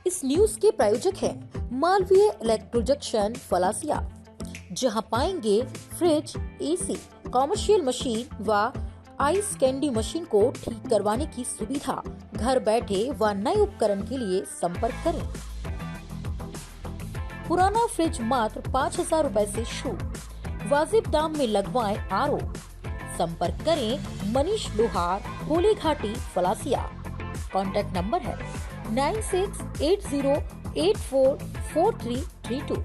इस न्यूज के प्रायोजक हैं मालवीय इलेक्ट्रोजंक्शन फलासिया, जहां पाएंगे फ्रिज, एसी, कॉमर्शियल मशीन व आइस कैंडी मशीन को ठीक करवाने की सुविधा। घर बैठे व नए उपकरण के लिए संपर्क करें। पुराना फ्रिज मात्र 5,000 रुपए से शुरू, वाजिब दाम में लगवाएं आरओ। संपर्क करें मनीष लोहार, होली घाटी, फलासिया। कॉन्टैक्ट नंबर है 9680844332।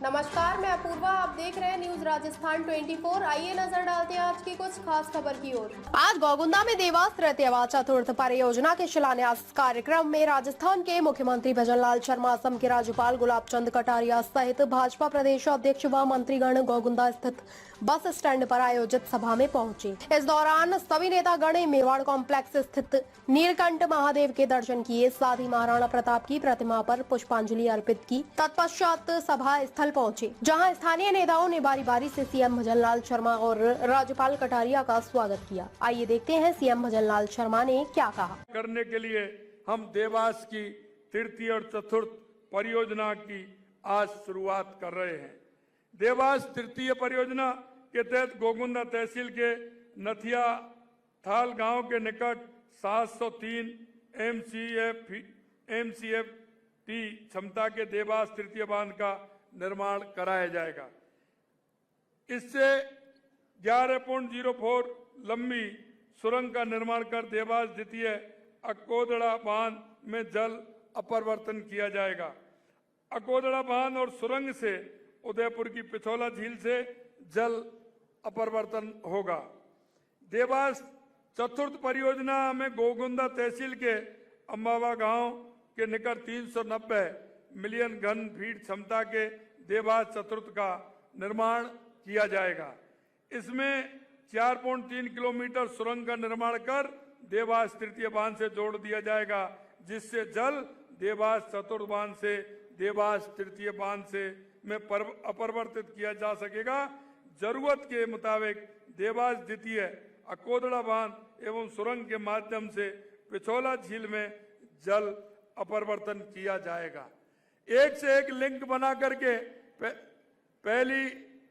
नमस्कार, मैं अपूर्वा, आप देख रहे हैं न्यूज राजस्थान 24। आइए नजर डालते हैं आज की कुछ खास खबर की ओर। आज गोगुंदा में देवास तृतीय चतुर्थ परियोजना के शिलान्यास कार्यक्रम में राजस्थान के मुख्यमंत्री भजनलाल शर्मा, असम के राज्यपाल गुलाब चंद कटारिया सहित भाजपा प्रदेश अध्यक्ष व मंत्रीगण गोगुंदा स्थित बस स्टैंड पर आयोजित सभा में पहुंचे। इस दौरान सभी नेतागण मेवाड़ कॉम्प्लेक्स स्थित नीलकंठ महादेव के दर्शन किए, साथ ही महाराणा प्रताप की प्रतिमा पर पुष्पांजलि अर्पित की। तत्पश्चात सभा स्थल पहुंचे, जहां स्थानीय नेताओं ने बारी बारी से सीएम भजनलाल शर्मा और राज्यपाल कटारिया का स्वागत किया। आइए देखते हैं सीएम भजनलाल शर्मा ने क्या कहा। करने के लिए हम देवास की तृतीय और चतुर्थ परियोजना की आज शुरुआत कर रहे हैं। देवास तृतीय परियोजना के तहत गोगुंदा तहसील के नथिया थाल गांव के निकट 703 एमसीएफटी क्षमता के देवास तृतीय बांध का निर्माण कराया जाएगा। इससे 11.04 लंबी सुरंग का निर्माण कर देवास द्वितीय अकोदड़ा बांध में जल अपरिवर्तन किया जाएगा। अकोदड़ा बांध और सुरंग से उदयपुर की पिछोला झील से जल अपरिवर्तन होगा। देवास चतुर्थ परियोजना में गोगुंदा तहसील के अंबावा गांव के निकट 390 मिलियन घन फीट क्षमता के देवास चतुर्थ का निर्माण किया जाएगा। इसमें 4.3 किलोमीटर सुरंग का निर्माण कर देवास तृतीय बांध से जोड़ दिया जाएगा, जिससे जल देवास चतुर्थ बांध से देवास तृतीय बांध से में अपरिवर्तित किया जा सकेगा। जरूरत के मुताबिक देवास द्वितीय अकोदड़ा बांध एवं सुरंग के माध्यम से पिछोला झील में जल अपरिवर्तन किया जाएगा। एक से एक लिंक बना करके पहली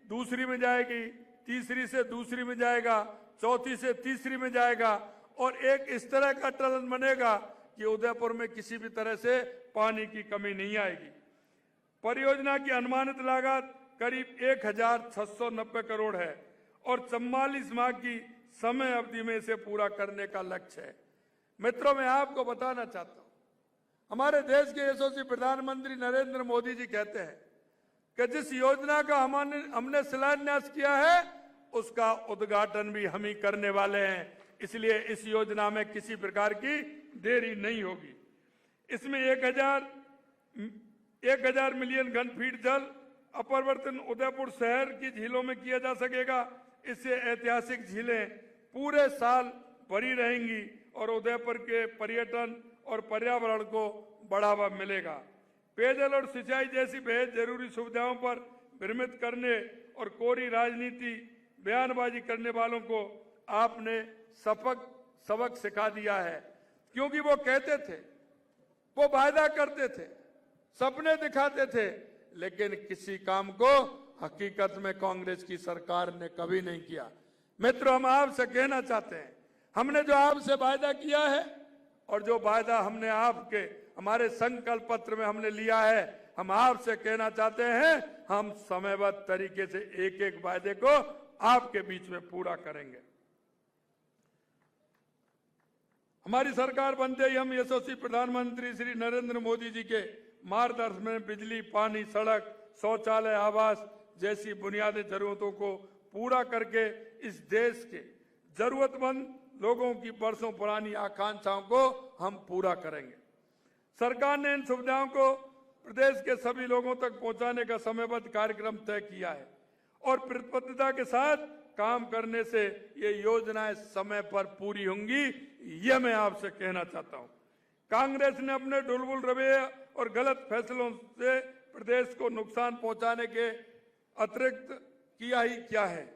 दूसरी में जाएगी, तीसरी से दूसरी में जाएगा, चौथी से तीसरी में जाएगा और एक इस तरह का टनल बनेगा कि उदयपुर में किसी भी तरह से पानी की कमी नहीं आएगी। परियोजना की अनुमानित लागत करीब 1,690 करोड़ है और 44 माह की समय अवधि में इसे पूरा करने का लक्ष्य है। मित्रों, मैं आपको बताना चाहता हूं, हमारे देश के यशस्वी प्रधानमंत्री नरेंद्र मोदी जी कहते हैं कि जिस योजना का हमने शिलान्यास किया है उसका उद्घाटन भी हम ही करने वाले हैं। इसलिए इस योजना में किसी प्रकार की देरी नहीं होगी। इसमें 1,000 मिलियन घन फीट जल अपरिवर्तन उदयपुर शहर की झीलों में किया जा सकेगा। इससे ऐतिहासिक झीलें पूरे साल भरी रहेंगी और उदयपुर के पर्यटन और पर्यावरण को बढ़ावा मिलेगा। पेयजल और सिंचाई जैसी बेहद जरूरी सुविधाओं पर भ्रमित करने और कोरी राजनीति बयानबाजी करने वालों को आपने सबक सिखा दिया है, क्योंकि वो कहते थे, वो वायदा करते थे, सपने दिखाते थे, लेकिन किसी काम को हकीकत में कांग्रेस की सरकार ने कभी नहीं किया। मित्रों, हम आपसे कहना चाहते हैं, हमने जो आपसे वायदा किया है और जो वायदा हमने आपके हमारे संकल्प पत्र में हमने लिया है, हम आपसे कहना चाहते हैं, हम समयबद्ध तरीके से एक एक वायदे को आपके बीच में पूरा करेंगे। हमारी सरकार बनते ही हम यशस्वी प्रधानमंत्री श्री नरेंद्र मोदी जी के मार्गदर्शन में बिजली, पानी, सड़क, शौचालय, आवास जैसी बुनियादी जरूरतों को पूरा करके इस देश के जरूरतमंद लोगों की बरसों पुरानी आकांक्षाओं को हम पूरा करेंगे। सरकार ने इन सुविधाओं को प्रदेश के सभी लोगों तक पहुंचाने का समयबद्ध कार्यक्रम तय किया है और प्रतिबद्धता के साथ काम करने से ये योजनाएं समय पर पूरी होंगी, ये मैं आपसे कहना चाहता हूं। कांग्रेस ने अपने ढुलमुल रवैये और गलत फैसलों से प्रदेश को नुकसान पहुंचाने के अतिरिक्त किया ही क्या है।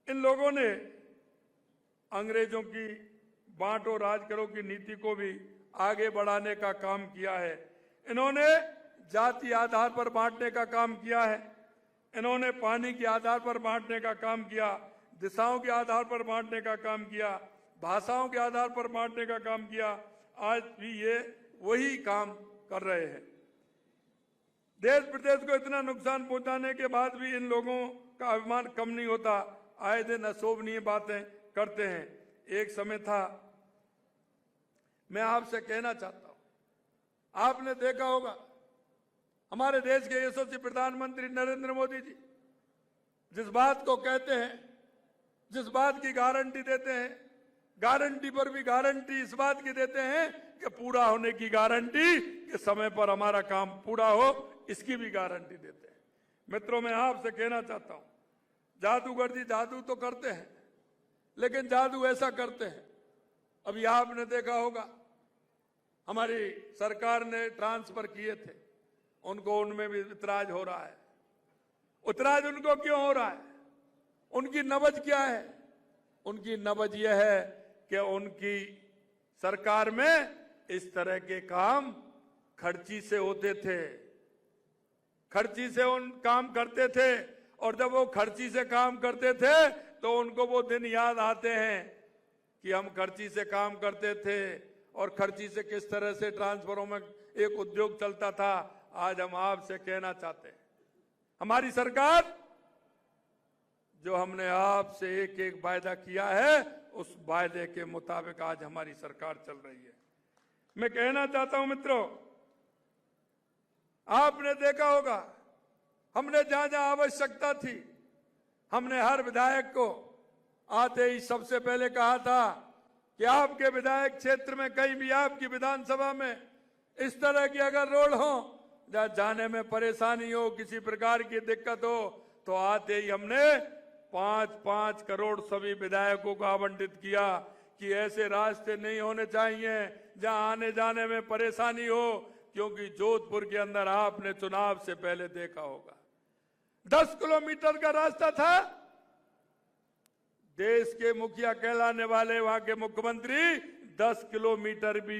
इन लोगों ने अंग्रेजों की बांटो राज करो की नीति को भी आगे बढ़ाने का काम किया है। इन्होंने जाति आधार पर बांटने का काम किया है, इन्होंने पानी के आधार पर बांटने का काम किया, दिशाओं के आधार पर बांटने का काम किया, भाषाओं के आधार पर बांटने का काम किया। आज भी ये वही काम कर रहे हैं। देश प्रदेश को इतना नुकसान पहुंचाने के बाद भी इन लोगों का अभिमान कम नहीं होता, आए दिन अशोभनीय बातें करते हैं। एक समय था, मैं आपसे कहना चाहता हूं, आपने देखा होगा हमारे देश के यशस्वी प्रधानमंत्री नरेंद्र मोदी जी जिस बात को कहते हैं, जिस बात की गारंटी देते हैं, गारंटी पर भी गारंटी इस बात की देते हैं कि पूरा होने की गारंटी, कि समय पर हमारा काम पूरा हो, इसकी भी गारंटी देते हैं। मित्रों, मैं आपसे कहना चाहता हूं, जादूगर जी जादू तो करते हैं, लेकिन जादू ऐसा करते हैं। अभी आपने देखा होगा हमारी सरकार ने ट्रांसफर किए थे, उनको उनमें भी इतराज हो रहा है। इतराज उनको क्यों हो रहा है? उनकी नबज क्या है? उनकी नबज यह है कि उनकी सरकार में इस तरह के काम खर्ची से होते थे, खर्ची से उन काम करते थे, और जब वो खर्ची से काम करते थे तो उनको वो दिन याद आते हैं कि हम खर्ची से काम करते थे और खर्ची से किस तरह से ट्रांसफरों में एक उद्योग चलता था। आज हम आपसे कहना चाहते हैं, हमारी सरकार जो हमने आपसे एक एक वायदा किया है, उस वायदे के मुताबिक आज हमारी सरकार चल रही है। मैं कहना चाहता हूं मित्रों, आपने देखा होगा हमने जहां जहां आवश्यकता थी, हमने हर विधायक को आते ही सबसे पहले कहा था कि आपके विधायक क्षेत्र में कहीं भी आपकी विधानसभा में इस तरह की अगर रोड हो, जहां जाने में परेशानी हो, किसी प्रकार की दिक्कत हो, तो आते ही हमने 5-5 करोड़ सभी विधायकों को आवंटित किया कि ऐसे रास्ते नहीं होने चाहिए जहां आने जाने में परेशानी हो। क्योंकि जोधपुर के अंदर आपने चुनाव से पहले देखा होगा 10 किलोमीटर का रास्ता था, देश के मुखिया कहलाने वाले वहां के मुख्यमंत्री 10 किलोमीटर भी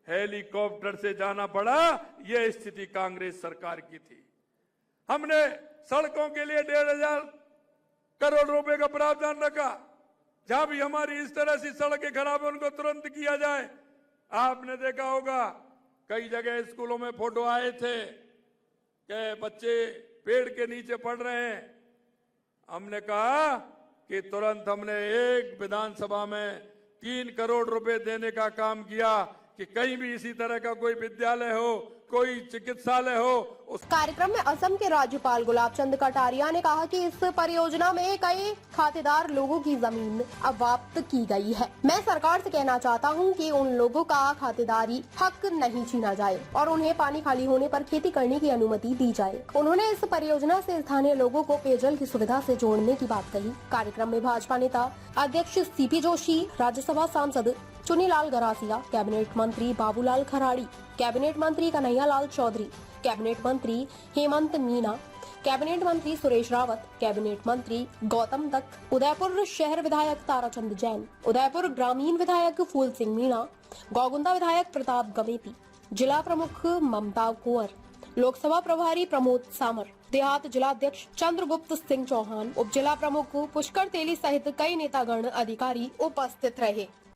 हेलीकॉप्टर से जाना पड़ा। यह स्थिति कांग्रेस सरकार की थी। हमने सड़कों के लिए 1,500 करोड़ रुपए का प्रावधान रखा, जहां भी हमारी इस तरह से सड़कें खराब है उनको तुरंत किया जाए। आपने देखा होगा कई जगह स्कूलों में फोटो आए थे कि बच्चे पेड़ के नीचे पढ़ रहे हैं। हमने कहा कि तुरंत हमने एक विधानसभा में 3 करोड़ रुपए देने का काम किया कि कहीं भी इसी तरह का कोई विद्यालय हो, कोई चिकित्सालय हो। उस कार्यक्रम में असम के राज्यपाल गुलाब चंद कटारिया ने कहा कि इस परियोजना में कई खातेदार लोगों की जमीन अवाप्त की गई है। मैं सरकार से कहना चाहता हूं कि उन लोगों का खातेदारी हक नहीं छीना जाए और उन्हें पानी खाली होने पर खेती करने की अनुमति दी जाए। उन्होंने इस परियोजना से स्थानीय लोगों को पेयजल की सुविधा से जोड़ने की बात कही। कार्यक्रम में भाजपा नेता अध्यक्ष सीपी जोशी, राज्यसभा सांसद चुनीलाल गरासिया, कैबिनेट मंत्री बाबूलाल खराड़ी, कैबिनेट मंत्री कन्हैयालाल चौधरी, कैबिनेट मंत्री हेमंत मीना, कैबिनेट मंत्री सुरेश रावत, कैबिनेट मंत्री गौतम दत्त, उदयपुर शहर विधायक ताराचंद जैन, उदयपुर ग्रामीण विधायक फूल सिंह मीणा, गौगुंदा विधायक प्रताप गमेती, जिला प्रमुख ममता कुंवर, लोकसभा प्रभारी प्रमोद सामर, देहात जिलाध्यक्ष चंद्रगुप्त सिंह चौहान, उप जिला प्रमुख पुष्कर तेली सहित कई नेतागण अधिकारी उपस्थित रहे।